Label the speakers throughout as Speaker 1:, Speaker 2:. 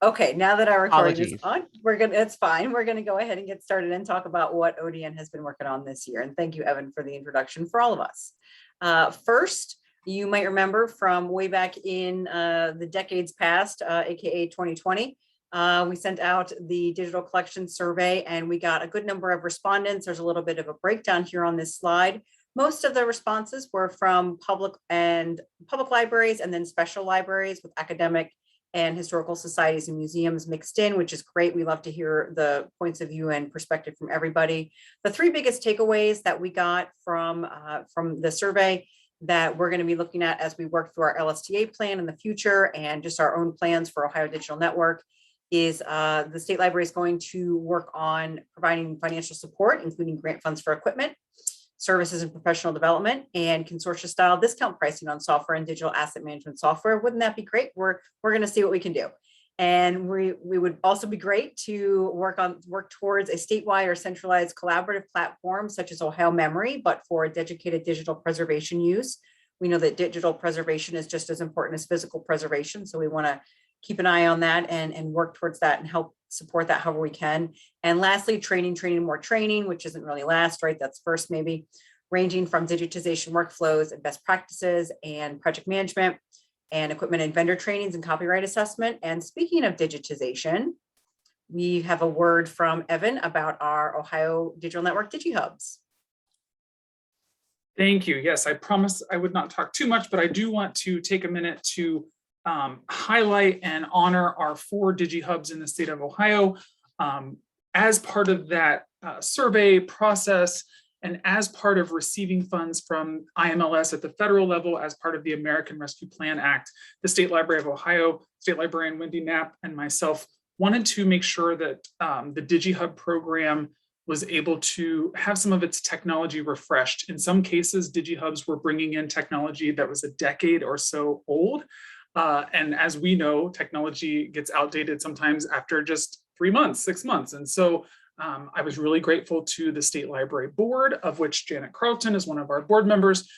Speaker 1: Okay, now that our recording is
Speaker 2: Apologies.
Speaker 1: on, it's fine. We're gonna go ahead and get started and talk about what ODN has been working on this year. And thank you, Evan, for the introduction for all of us. First, you might remember from way back in the decades past, AKA 2020, we sent out the digital collection survey and we got a good number of respondents. There's a little bit of a breakdown here on this slide. Most of the responses were from public libraries and then special libraries with academic and historical societies and museums mixed in, which is great. We love to hear the points of view and perspective from everybody. The three biggest takeaways that we got from the survey that we're going to be looking at as we work through our LSTA plan in the future and just our own plans for Ohio Digital Network is the state library is going to work on providing financial support, including grant funds for equipment, services and professional development, and consortia style discount pricing on software and digital asset management software. Wouldn't that be great? We're going to see what we can do. And we would also be great to work towards a statewide or centralized collaborative platform such as Ohio Memory, but for dedicated digital preservation use. We know that digital preservation is just as important as physical preservation. So we want to keep an eye on that and work towards that and help support that however we can. And lastly, training, more training, which isn't really last, right? That's first maybe, ranging from digitization workflows and best practices and project management and equipment and vendor trainings and copyright assessment. And speaking of digitization, we have a word from Evan about our Ohio Digital Network DigiHubs.
Speaker 3: Thank you. Yes, I promise I would not talk too much, but I do want to take a minute to highlight and honor our 4 DigiHubs in the state of Ohio. As part of that survey process and as part of receiving funds from IMLS at the federal level as part of the American Rescue Plan Act, the State Library of Ohio, State Librarian Wendy Knapp and myself wanted to make sure that the DigiHub program was able to have some of its technology refreshed. In some cases, DigiHubs were bringing in technology that was a decade or so old. And as we know, technology gets outdated sometimes after just 3 months, 6 months. And so I was really grateful to the State Library Board, of which Janet Carlton is one of our board members,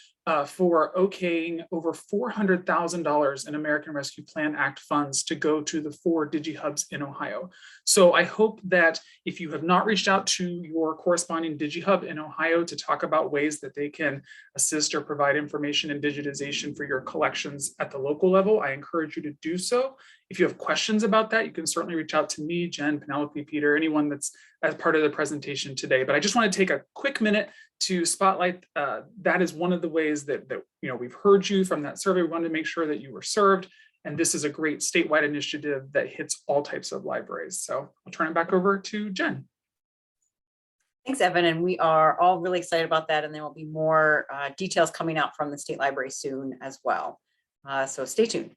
Speaker 3: for okaying over $400,000 in American Rescue Plan Act funds to go to the 4 DigiHubs in Ohio. So I hope that if you have not reached out to your corresponding DigiHub in Ohio to talk about ways that they can assist or provide information and digitization for your collections at the local level, I encourage you to do so. If you have questions about that, you can certainly reach out to me, Jen, Penelope, Peter, anyone that's as part of the presentation today. But I just want to take a quick minute to spotlight that is one of the ways that we've heard you from that survey. We wanted to make sure that you were served. And this is a great statewide initiative that hits all types of libraries. So I'll turn it back over to Jen.
Speaker 1: Thanks, Evan. And we are all really excited about that. And there will be more details coming out from the state library soon as well. So stay tuned.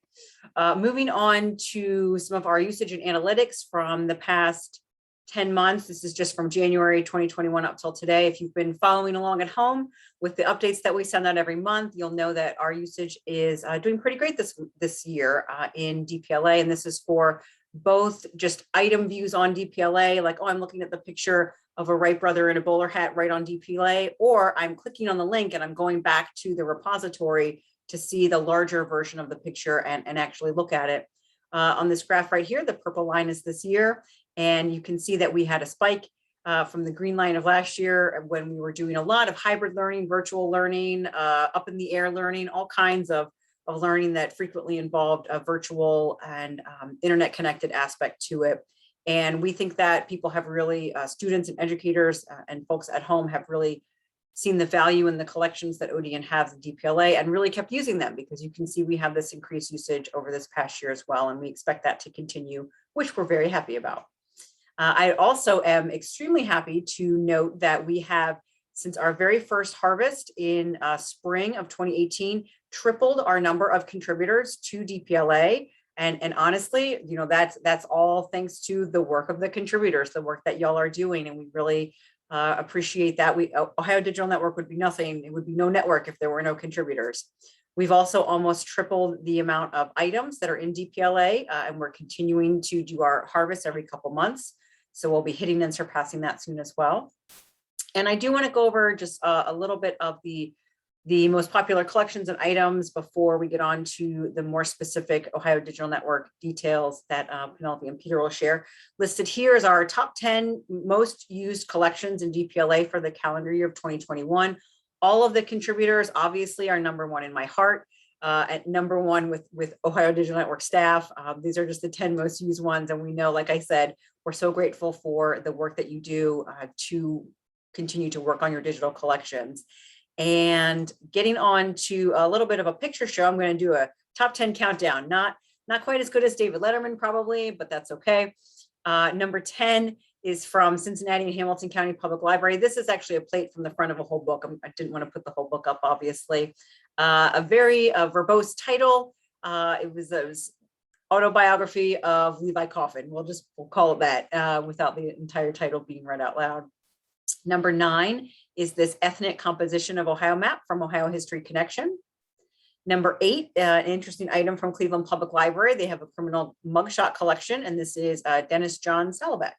Speaker 1: Moving on to some of our usage and analytics from the past 10 months. This is just from January 2021 up till today. If you've been following along at home with the updates that we send out every month, you'll know that our usage is doing pretty great this year in DPLA. And this is for both just item views on DPLA, like, oh, I'm looking at the picture of a Wright brother in a bowler hat right on DPLA, or I'm clicking on the link and I'm going back to the repository to see the larger version of the picture and actually look at it. On this graph right here, the purple line is this year. And you can see that we had a spike from the green line of last year when we were doing a lot of hybrid learning, virtual learning, up in the air learning, all kinds of learning that frequently involved a virtual and internet connected aspect to it. And we think that people have really, students and educators and folks at home have really seen the value in the collections that ODN has in DPLA and really kept using them, because you can see we have this increased usage over this past year as well. And we expect that to continue, which we're very happy about. I also am extremely happy to note that we have, since our very first harvest in spring of 2018, tripled our number of contributors to DPLA. And honestly, that's all thanks to the work of the contributors, the work that y'all are doing. And we really appreciate that. Ohio Digital Network would be nothing. It would be no network if there were no contributors. We've also almost tripled the amount of items that are in DPLA, and we're continuing to do our harvest every couple months. So we'll be hitting and surpassing that soon as well. And I do want to go over just a little bit of the the most popular collections and items before we get on to the more specific Ohio Digital Network details that Penelope and Peter will share. Listed here is our top 10 most used collections in DPLA for the calendar year of 2021. All of the contributors obviously are number one in my heart, at number one with Ohio Digital Network staff. These are just the 10 most used ones. And we know, like I said, we're so grateful for the work that you do to continue to work on your digital collections. And getting on to a little bit of a picture show, I'm going to do a top 10 countdown. Not quite as good as David Letterman probably, but that's okay. Number 10 is from Cincinnati and Hamilton County Public Library. This is actually a plate from the front of a whole book. I didn't want to put the whole book up, obviously. A very verbose title. It was autobiography of Levi Coffin. We'll call it that without the entire title being read out loud. Number 9 is this ethnic composition of Ohio map from Ohio History Connection. Number 8, an interesting item from Cleveland Public Library. They have a criminal mugshot collection, and this is Dennis John Salabeck.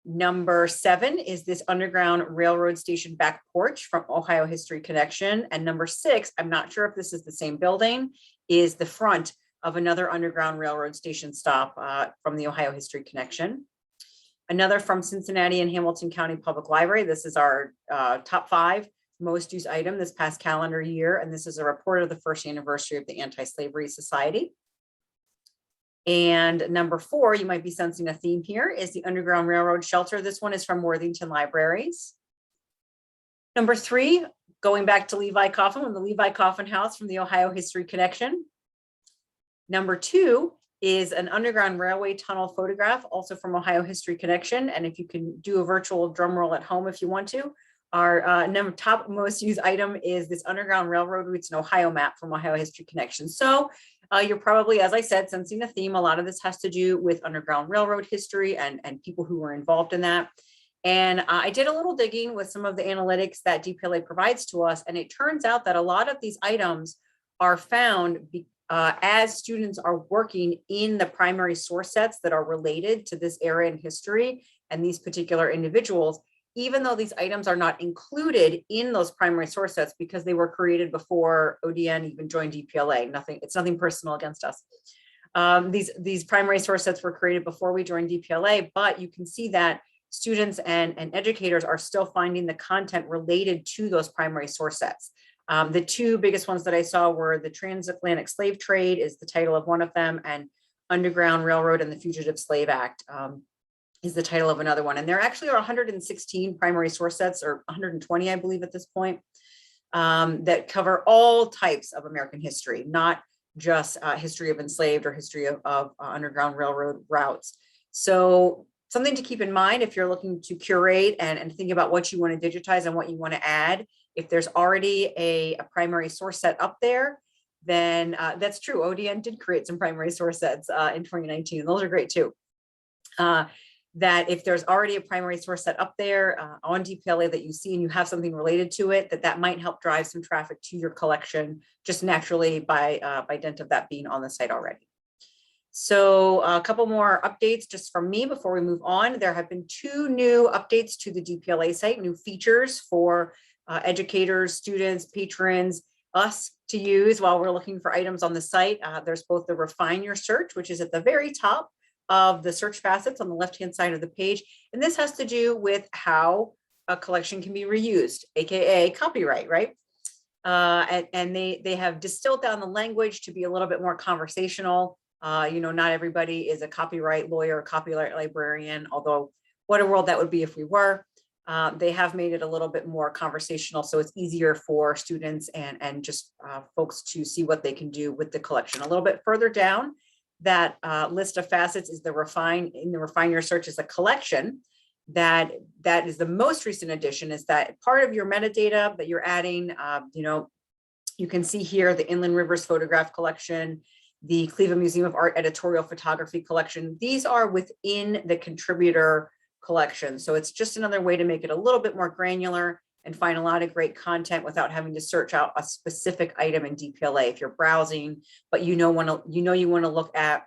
Speaker 1: Number 7 is this Underground Railroad Station back porch from Ohio History Connection. And number 6, I'm not sure if this is the same building, is the front of another Underground Railroad Station stop from the Ohio History Connection. Another from Cincinnati and Hamilton County Public Library. This is our top 5 most used item this past calendar year. And this is a report of the first anniversary of the Anti-Slavery Society. And number 4, you might be sensing a theme here, is the Underground Railroad Shelter. This one is from Worthington Libraries. Number 3, going back to Levi Coffin, the Levi Coffin House from the Ohio History Connection. Number 2 is an Underground Railway tunnel photograph, also from Ohio History Connection. And if you can do a virtual drum roll at home if you want to, our top most used item is this Underground Railroad Routes in Ohio map from Ohio History Connection. So you're probably, as I said, sensing a theme. A lot of this has to do with Underground Railroad history and people who were involved in that. And I did a little digging with some of the analytics that DPLA provides to us. And it turns out that a lot of these items are found as students are working in the primary source sets that are related to this era in history and these particular individuals, even though these items are not included in those primary source sets because they were created before ODN even joined DPLA. It's nothing personal against us. These primary source sets were created before we joined DPLA, but you can see that students and educators are still finding the content related to those primary source sets. The 2 biggest ones that I saw were the Transatlantic Slave Trade is the title of one of them, and Underground Railroad and the Fugitive Slave Act is the title of another one. And there actually are 116 primary source sets, or 120, I believe at this point, that cover all types of American history, not just history of enslaved or history of Underground Railroad routes. So something to keep in mind if you're looking to curate and think about what you want to digitize and what you want to add. If there's already a primary source set up there, then that's true. ODN did create some primary source sets in 2019, and those are great too. That if there's already a primary source set up there on DPLA that you see and you have something related to it, that might help drive some traffic to your collection just naturally by dint of that being on the site already. So a couple more updates just from me before we move on. There have been 2 new updates to the DPLA site, new features for educators, students, patrons, us to use while we're looking for items on the site. There's both the Refine Your Search, which is at the very top of the search facets on the left-hand side of the page. And this has to do with how a collection can be reused, AKA copyright, right? And they have distilled down the language to be a little bit more conversational. Not everybody is a copyright lawyer or copyright librarian, although what a world that would be if we were. They have made it a little bit more conversational, so it's easier for students and just folks to see what they can do with the collection. A little bit further down, that list of facets is the Refine Your Search is a collection that is the most recent addition. Is that part of your metadata that you're adding? You can see here the Inland Rivers Photograph Collection, the Cleveland Museum of Art Editorial Photography Collection. These are within the contributor collection. So it's just another way to make it a little bit more granular and find a lot of great content without having to search out a specific item in DPLA. If you're browsing, but you want to look at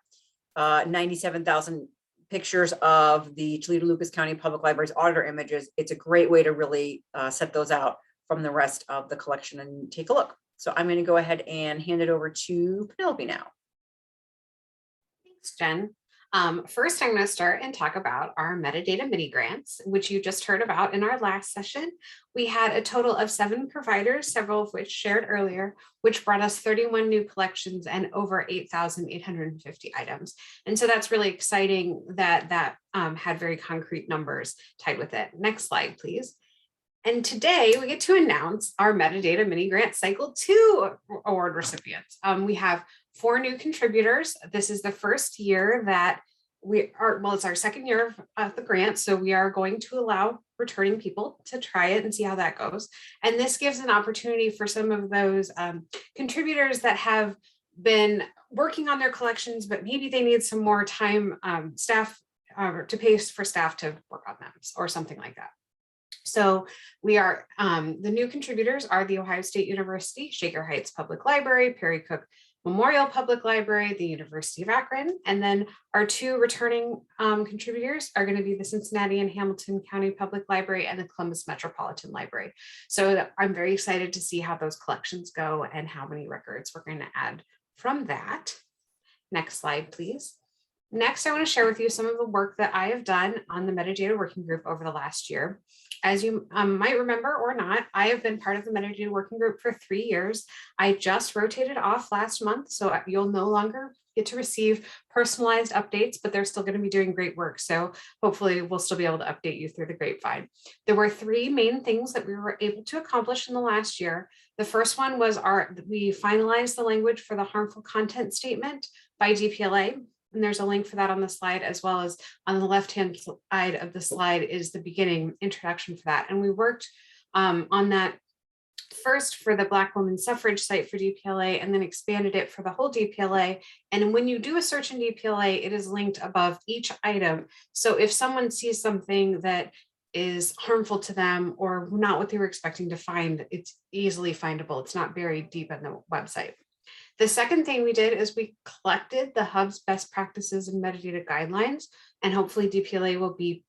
Speaker 1: 97,000 pictures of the Toledo Lucas County Public Library's auditor images, it's a great way to really set those out from the rest of the collection and take a look. So I'm going to go ahead and hand it over to Penelope now.
Speaker 2: Thanks, Jen. First, I'm going to start and talk about our metadata mini grants, which you just heard about in our last session. We had a total of 7 providers, several of which shared earlier, which brought us 31 new collections and over 8,850 items. And so that's really exciting that had very concrete numbers tied with it. Next slide, please. And today we get to announce our metadata mini grant cycle 2 award recipients. We have 4 new contributors. This is the first year that we are, well, it's our second year of the grant. So we are going to allow returning people to try it and see how that goes. And this gives an opportunity for some of those contributors that have been working on their collections, but maybe they need some more time, staff to pay for staff to work on them or something like that. So we are, the new contributors are the Ohio State University, Shaker Heights Public Library, Perry Cook Memorial Public Library, the University of Akron, and then our 2 returning contributors are going to be the Cincinnati and Hamilton County Public Library and the Columbus Metropolitan Library. So I'm very excited to see how those collections go and how many records we're going to add from that. Next slide, please. Next, I want to share with you some of the work that I have done on the metadata working group over the last year. As you might remember or not, I have been part of the metadata working group for 3 years. I just rotated off last month, so you'll no longer get to receive personalized updates, but they're still going to be doing great work. So hopefully we'll still be able to update you through the grapevine. There were 3 main things that we were able to accomplish in the last year. The first one was we finalized the language for the harmful content statement by DPLA. And there's a link for that on the slide, as well as on the left-hand side of the slide is the beginning introduction for that. And we worked on that first for the Black woman suffrage site for DPLA, and then expanded it for the whole DPLA. And when you do a search in DPLA, it is linked above each item. So if someone sees something that is harmful to them or not what they were expecting to find, it's easily findable. It's not buried deep in the website. The second thing we did is we collected the hub's best practices and metadata guidelines, and hopefully DPLA will be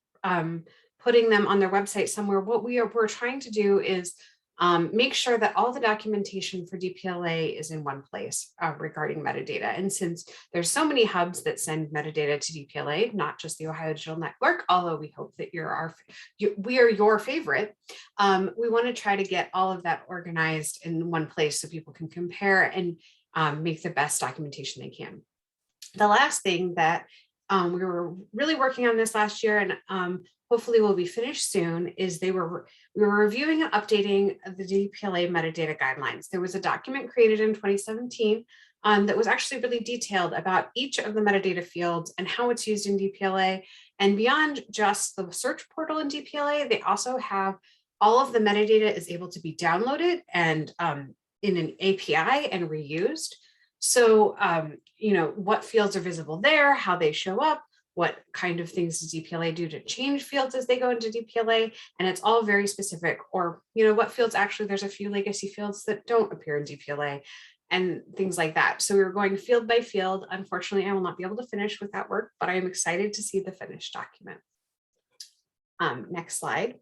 Speaker 2: putting them on their website somewhere. What we're trying to do is make sure that all the documentation for DPLA is in one place regarding metadata. And since there's so many hubs that send metadata to DPLA, not just the Ohio Digital Network, although we hope that we are your favorite, we want to try to get all of that organized in one place so people can compare and make the best documentation they can. The last thing that we were really working on this last year, and hopefully will be finished soon, is we were reviewing and updating the DPLA metadata guidelines. There was a document created in 2017 that was actually really detailed about each of the metadata fields and how it's used in DPLA. And beyond just the search portal in DPLA, they also have all of the metadata is able to be downloaded and in an API and reused. So, what fields are visible there, how they show up, what kind of things does DPLA do to change fields as they go into DPLA, and it's all very specific. Or, what fields actually, there's a few legacy fields that don't appear in DPLA and things like that. So we were going field by field. Unfortunately, I will not be able to finish with that work, but I am excited to see the finished document. Next slide.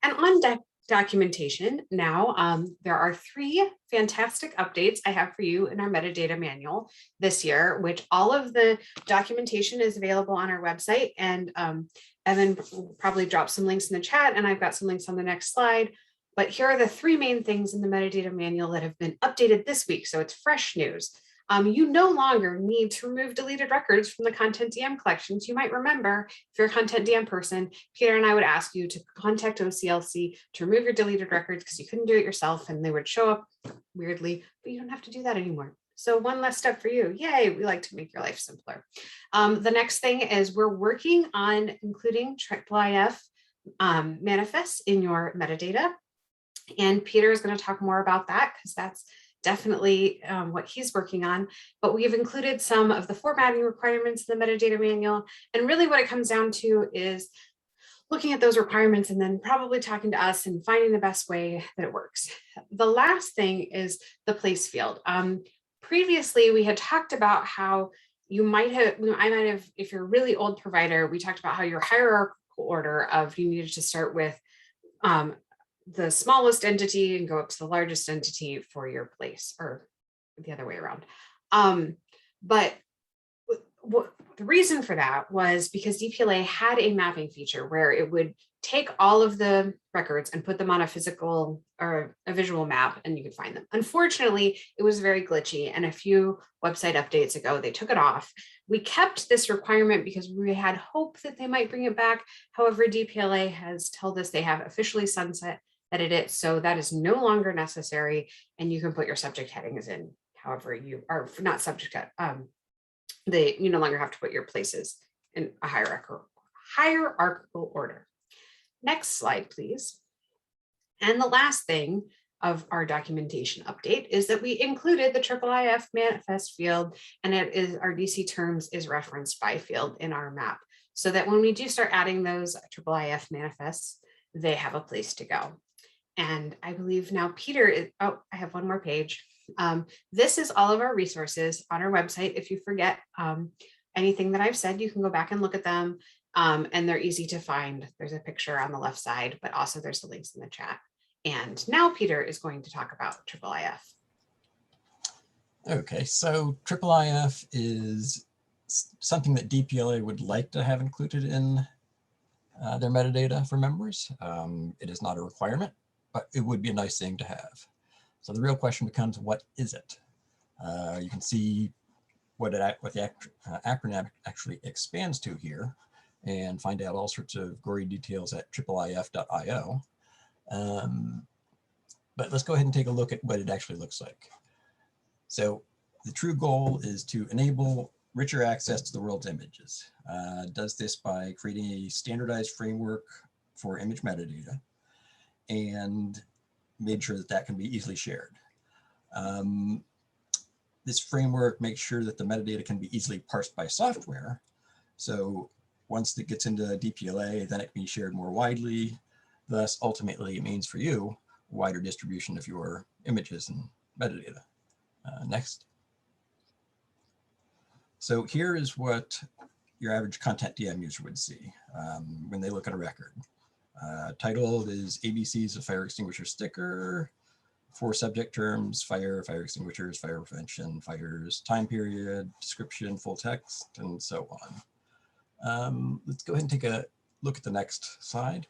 Speaker 2: And on documentation now, there are 3 fantastic updates I have for you in our metadata manual this year, which all of the documentation is available on our website. And Evan will probably drop some links in the chat, and I've got some links on the next slide. But here are the 3 main things in the metadata manual that have been updated this week. So it's fresh news. You no longer need to remove deleted records from the Content DM collections. You might remember, if you're a Content DM person, Peter and I would ask you to contact OCLC to remove your deleted records because you couldn't do it yourself and they would show up weirdly, but you don't have to do that anymore. So one less step for you. Yay, we like to make your life simpler. The next thing is we're working on including IIIF manifests in your metadata. And Peter is going to talk more about that because that's definitely what he's working on, but we've included some of the formatting requirements in the metadata manual. And really what it comes down to is looking at those requirements and then probably talking to us and finding the best way that it works. The last thing is the place field. Previously, we had talked about how I might have, if you're a really old provider, we talked about how your hierarchical order of you needed to start with the smallest entity and go up to the largest entity for your place, or the other way around. But the reason for that was because DPLA had a mapping feature where it would take all of the records and put them on a physical or a visual map and you could find them. Unfortunately, it was very glitchy, and a few website updates ago, they took it off. We kept this requirement because we had hope that they might bring it back. However, DPLA has told us they have officially sunset it, so that is no longer necessary, and you can put your subject headings in however you are, not subject, you no longer have to put your places in a hierarchical order. Next slide, please. And the last thing of our documentation update is that we included the IIIF manifest field, and it is our DC terms is referenced by field in our map, so that when we do start adding those IIIF manifests, they have a place to go. And I believe now Peter is, oh, I have one more page. This is all of our resources on our website. If you forget anything that I've said, you can go back and look at them, and they're easy to find. There's a picture on the left side, but also there's the links in the chat. And now Peter is going to talk about IIIF.
Speaker 4: Okay, so IIIF is something that DPLA would like to have included in their metadata for members. It is not a requirement, but it would be a nice thing to have. So the real question becomes, what is it? You can see what the acronym actually expands to here, and find out all sorts of gory details at IIIF.io. But let's go ahead and take a look at what it actually looks like. So the true goal is to enable richer access to the world's images. Does this by creating a standardized framework for image metadata, and made sure that that can be easily shared. This framework makes sure that the metadata can be easily parsed by software. So once it gets into DPLA, then it can be shared more widely. Thus, ultimately, it means for you, wider distribution of your images and metadata. Next. So here is what your average content DM user would see when they look at a record. Title is ABCs of fire extinguisher sticker. 4 subject terms: fire, fire extinguishers, fire prevention, fires, time period, description, full text, and so on. Let's go ahead and take a look at the next slide.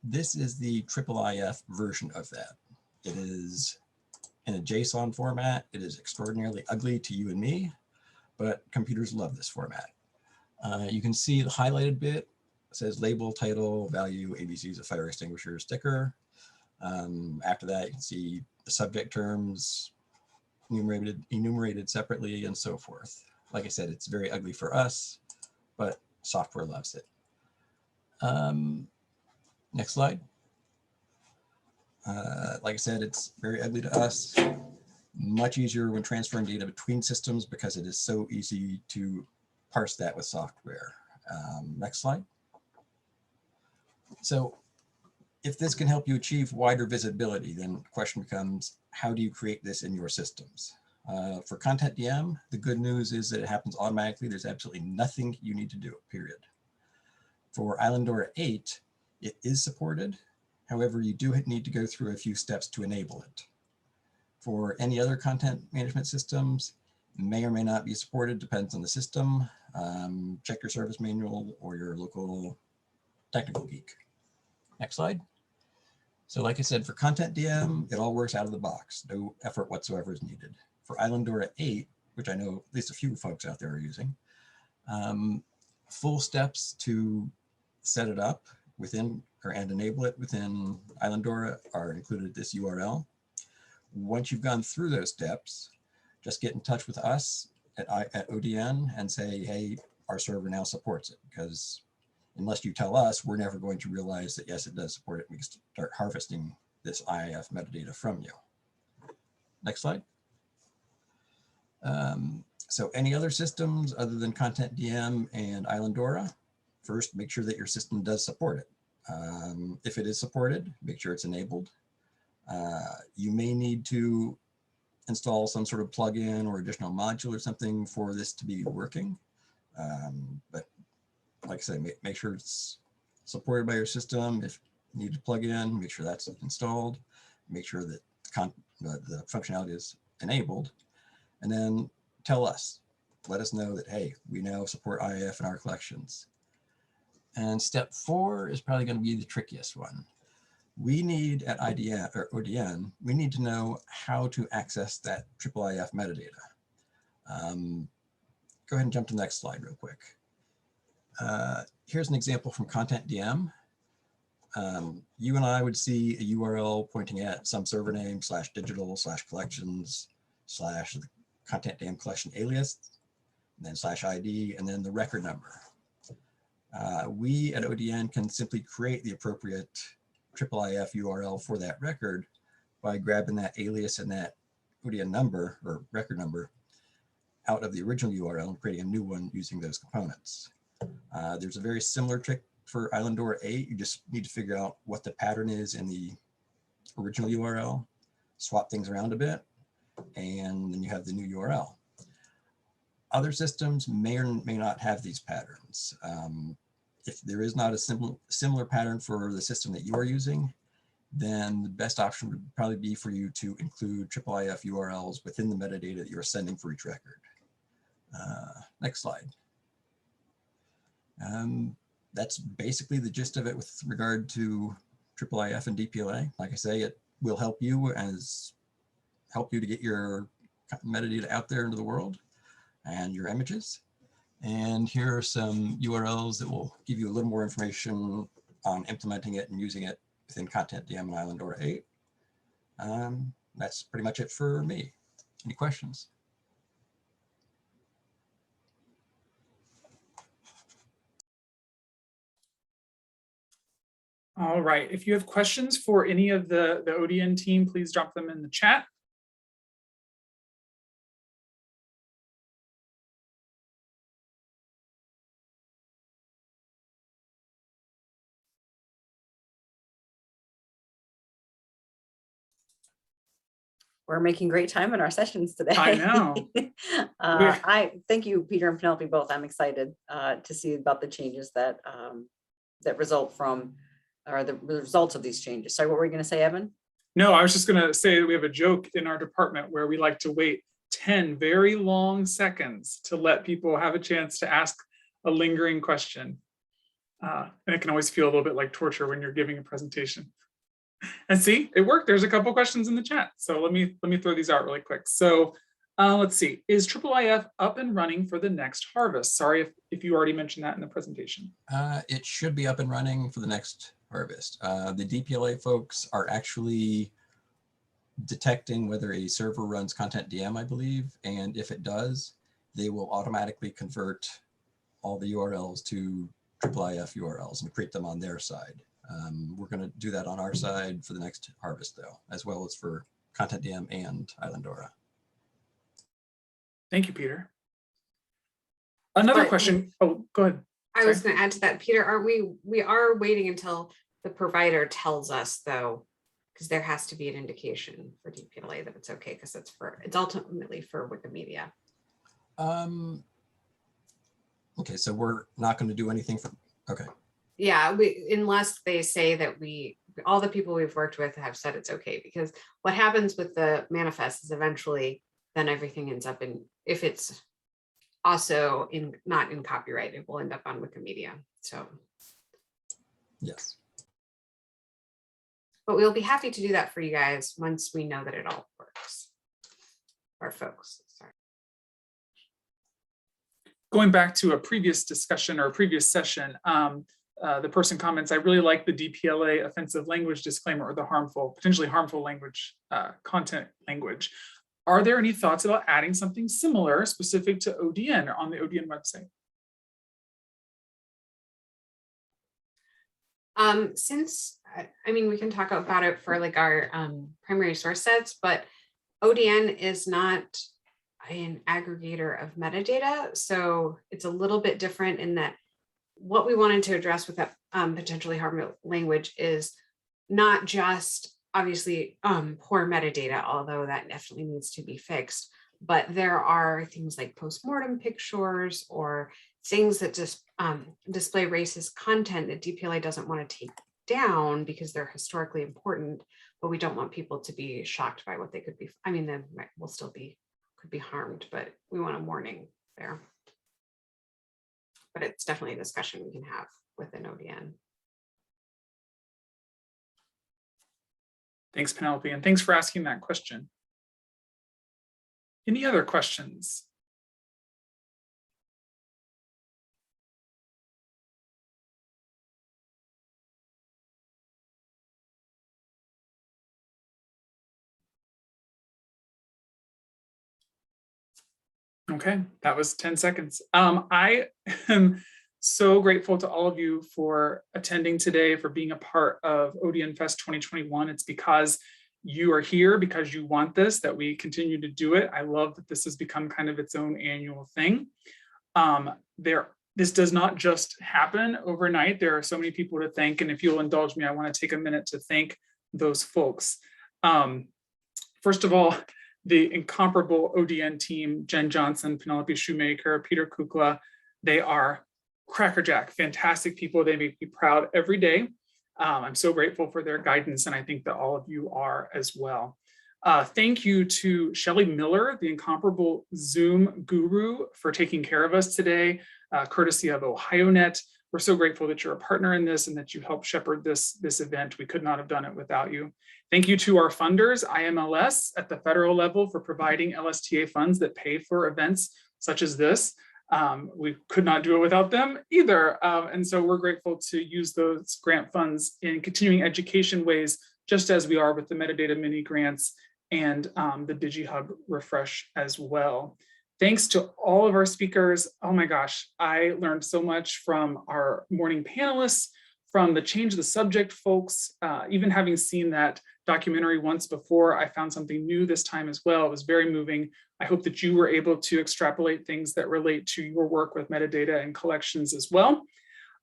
Speaker 4: This is the IIIF version of that. It is in a JSON format. It is extraordinarily ugly to you and me, but computers love this format. You can see the highlighted bit. It says label, title, value, ABCs of fire extinguisher sticker. After that, you can see the subject terms enumerated separately, and so forth. Like I said, it's very ugly for us, but software loves it. Next slide. Like I said, it's very ugly to us. Much easier when transferring data between systems because it is so easy to parse that with software. Next slide. So if this can help you achieve wider visibility, then the question becomes, how do you create this in your systems? For Content DM, the good news is that it happens automatically. There's absolutely nothing you need to do, period. For Islandora 8, it is supported. However, you do need to go through a few steps to enable it. For any other content management systems, may or may not be supported, depends on the system. Check your service manual or your local technical geek. Next slide. So like I said, for Content DM, it all works out of the box. No effort whatsoever is needed. For Islandora 8, which I know at least a few folks out there are using, full steps to set it up within and enable it within Islandora are included at this URL. Once you've gone through those steps, just get in touch with us at ODN and say, hey, our server now supports it, because unless you tell us, we're never going to realize that, yes, it does support it. We can start harvesting this IIF metadata from you. Next slide. So any other systems other than Content DM and Islandora, first, make sure that your system does support it. If it is supported, make sure it's enabled. You may need to install some sort of plugin or additional module or something for this to be working. But like I say, make sure it's supported by your system. If need to plug in, make sure that's installed, make sure that the functionality is enabled, and then tell us, let us know that, hey, we now support IIF in our collections. And step 4 is probably going to be the trickiest one. We need at IDN or ODN, we need to know how to access that IIIF metadata. Go ahead and jump to the next slide real quick. Here's an example from Content DM. You and I would see a URL pointing at some server name /digital/collections/ the Content DM collection alias, and then /ID, and then the record number. We at ODN can simply create the appropriate IIIF URL for that record by grabbing that alias and that ODN number or record number out of the original URL and creating a new one using those components. There's a very similar trick for Islandora 8. You just need to figure out what the pattern is in the original URL, swap things around a bit, and then you have the new URL. Other systems may or may not have these patterns. If there is not a similar pattern for the system that you are using, then the best option would probably be for you to include IIIF URLs within the metadata that you're sending for each record. Next slide. That's basically the gist of it with regard to IIIF and DPLA. Like I say, it will help you to get your metadata out there into the world and your images. And here are some URLs that will give you a little more information on implementing it and using it within Content DM and Islandora 8. That's pretty much it for me. Any questions?
Speaker 3: All right, if you have questions for any of the ODN team, please drop them in the chat.
Speaker 1: We're making great time in our sessions today.
Speaker 3: I know.
Speaker 1: I thank you, Peter and Penelope, both. I'm excited to see about the changes that that result from, or the results of these changes. Sorry, what were you going to say, Evan?
Speaker 3: No, I was just going to say that we have a joke in our department where we like to wait 10 very long seconds to let people have a chance to ask a lingering question. And it can always feel a little bit like torture when you're giving a presentation. And see, it worked. There's a couple questions in the chat. So let me throw these out really quick. So let's see, is IIIF up and running for the next harvest? Sorry if you already mentioned that in the presentation.
Speaker 4: It should be up and running for the next harvest. The DPLA folks are actually detecting whether a server runs Content DM, I believe. And if it does, they will automatically convert all the URLs to IIIF URLs and create them on their side. We're going to do that on our side for the next harvest, though, as well as for Content DM and Islandora.
Speaker 3: Thank you, Peter. Another question. Oh, go ahead.
Speaker 2: I was going to add to that, Peter. We are waiting until the provider tells us, though, because there has to be an indication for DPLA that it's okay, because it's ultimately for Wikimedia.
Speaker 4: Okay, so we're not going to do anything for. Okay.
Speaker 2: Yeah, unless they say that all the people we've worked with have said it's okay, because what happens with the manifest is eventually then everything ends up in, if it's also not in copyright, it will end up on Wikimedia. So
Speaker 4: yes,
Speaker 2: but we'll be happy to do that for you guys once we know that it all works. Our folks, sorry.
Speaker 3: Going back to a previous discussion or a previous session, the person comments, I really like the DPLA offensive language disclaimer, or the potentially harmful language, content language. Are there any thoughts about adding something similar specific to ODN or on the ODN website?
Speaker 2: Since, I mean, we can talk about it for like our primary source sets, but ODN is not an aggregator of metadata. So it's a little bit different in that what we wanted to address with that potentially harmful language is not just obviously poor metadata, although that definitely needs to be fixed, but there are things like postmortem pictures or things that just display racist content that DPLA doesn't want to take down because they're historically important, but we don't want people to be shocked by what they could be. I mean, they will still be, could be harmed, but we want a warning there. But it's definitely a discussion we can have within ODN.
Speaker 3: Thanks, Penelope, and thanks for asking that question. Any other questions? Okay, that was 10 seconds. I am so grateful to all of you for attending today, for being a part of ODNFest 2021. It's because you are here, because you want this, that we continue to do it. I love that this has become kind of its own annual thing. This does not just happen overnight. There are so many people to thank. And if you'll indulge me, I want to take a minute to thank those folks. First of all, the incomparable ODN team, Jen Johnson, Penelope Shoemaker, Peter Kukla, they are crackerjack, fantastic people. They make me proud every day. I'm so grateful for their guidance, and I think that all of you are as well. Thank you to Shelley Miller, the incomparable Zoom guru, for taking care of us today, courtesy of OhioNet. We're so grateful that you're a partner in this and that you helped shepherd this event. We could not have done it without you. Thank you to our funders, IMLS at the federal level, for providing LSTA funds that pay for events such as this. We could not do it without them either. And so we're grateful to use those grant funds in continuing education ways, just as we are with the metadata mini grants and the DigiHub refresh as well. Thanks to all of our speakers. Oh my gosh, I learned so much from our morning panelists, from the Change the Subject folks. Even having seen that documentary once before, I found something new this time as well. It was very moving. I hope that you were able to extrapolate things that relate to your work with metadata and collections as well.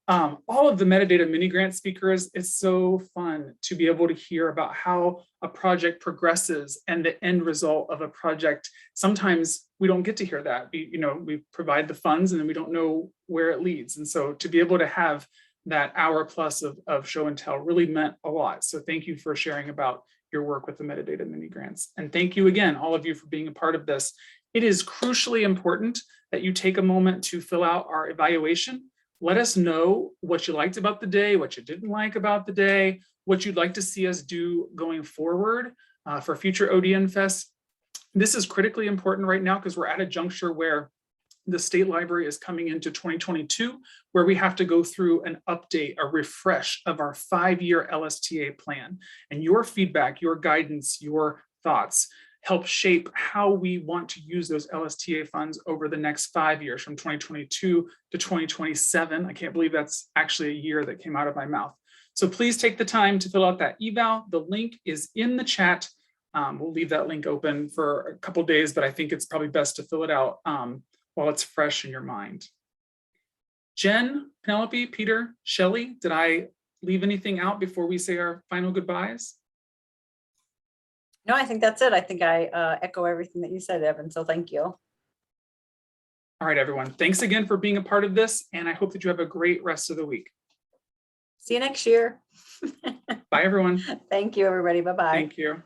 Speaker 3: All of the metadata mini grant speakers, it's so fun to be able to hear about how a project progresses and the end result of a project. Sometimes we don't get to hear that. We provide the funds and then we don't know where it leads. And so to be able to have that hour plus of show and tell really meant a lot. So thank you for sharing about your work with the metadata mini grants. And thank you again, all of you, for being a part of this. It is crucially important that you take a moment to fill out our evaluation. Let us know what you liked about the day, what you didn't like about the day, what you'd like to see us do going forward for future ODN Fest. This is critically important right now because we're at a juncture where the state library is coming into 2022, where we have to go through an update, a refresh of our 5-year LSTA plan. And your feedback, your guidance, your thoughts help shape how we want to use those LSTA funds over the next 5 years, from 2022 to 2027. I can't believe that's actually a year that came out of my mouth. So please take the time to fill out that eval. The link is in the chat. We'll leave that link open for a couple days, but I think it's probably best to fill it out while it's fresh in your mind. Jen, Penelope, Peter, Shelley, did I leave anything out before we say our final goodbyes?
Speaker 1: No, I think that's it. I think I echo everything that you said, Evan. So thank you.
Speaker 3: All right, everyone. Thanks again for being a part of this. And I hope that you have a great rest of the week.
Speaker 1: See you next year.
Speaker 3: Bye, everyone.
Speaker 1: Thank you, everybody. Bye-bye.
Speaker 3: Thank you.